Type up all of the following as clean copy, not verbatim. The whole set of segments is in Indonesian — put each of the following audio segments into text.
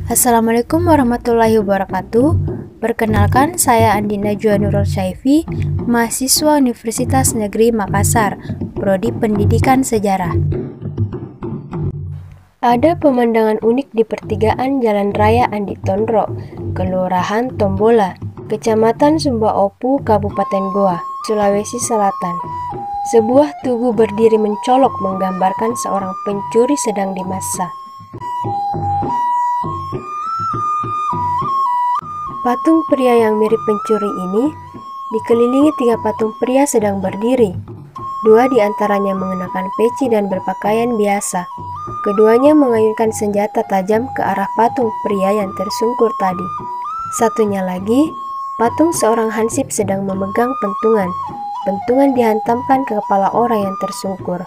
Assalamualaikum warahmatullahi wabarakatuh. Perkenalkan, saya Andi Najwa Nurul Syaifi, mahasiswa Universitas Negeri Makassar, Prodi Pendidikan Sejarah. Ada pemandangan unik di pertigaan Jalan Raya Andi Tondro, Kelurahan Tombola, Kecamatan Sumba Opu, Kabupaten Goa, Sulawesi Selatan. Sebuah tugu berdiri mencolok menggambarkan seorang pencuri sedang dimasak. Patung pria yang mirip pencuri ini dikelilingi 3 patung pria sedang berdiri. 2 di antaranya mengenakan peci dan berpakaian biasa. Keduanya mengayunkan senjata tajam ke arah patung pria yang tersungkur tadi. Satunya lagi, patung seorang hansip sedang memegang pentungan. Pentungan dihantamkan ke kepala orang yang tersungkur,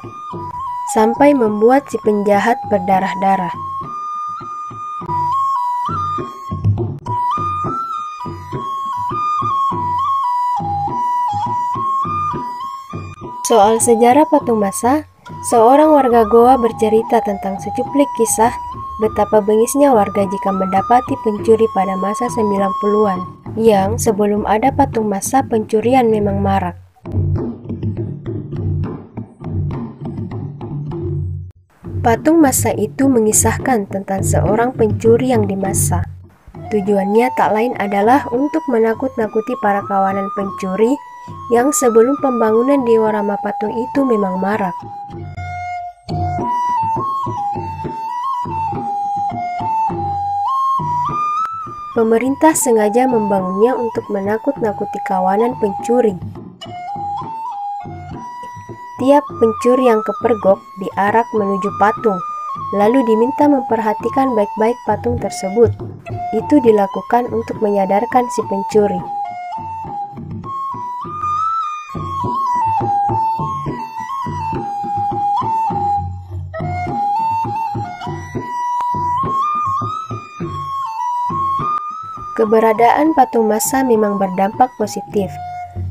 sampai membuat si penjahat berdarah-darah. Soal sejarah patung masa, seorang warga Goa bercerita tentang secuplik kisah betapa bengisnya warga jika mendapati pencuri pada masa 90-an, yang sebelum ada patung masa pencurian memang marak. Patung masa itu mengisahkan tentang seorang pencuri yang dimasa. Tujuannya tak lain adalah untuk menakut-nakuti para kawanan pencuri yang sebelum pembangunan diorama patung itu memang marak. Pemerintah sengaja membangunnya untuk menakut-nakuti kawanan pencuri. Tiap pencuri yang kepergok diarak menuju patung, lalu diminta memperhatikan baik-baik patung tersebut. Itu dilakukan untuk menyadarkan si pencuri. Keberadaan patung masa memang berdampak positif.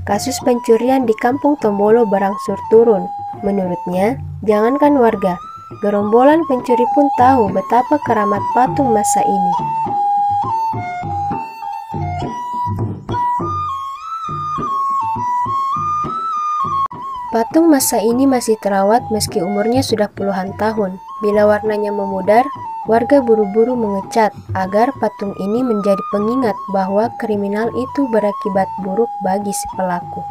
Kasus pencurian di Kampung Tombolo berangsur turun. Menurutnya, jangankan warga, gerombolan pencuri pun tahu betapa keramat patung masa ini. Patung masa ini masih terawat meski umurnya sudah puluhan tahun. Bila warnanya memudar, warga buru-buru mengecat agar patung ini menjadi pengingat bahwa kriminal itu berakibat buruk bagi si pelaku.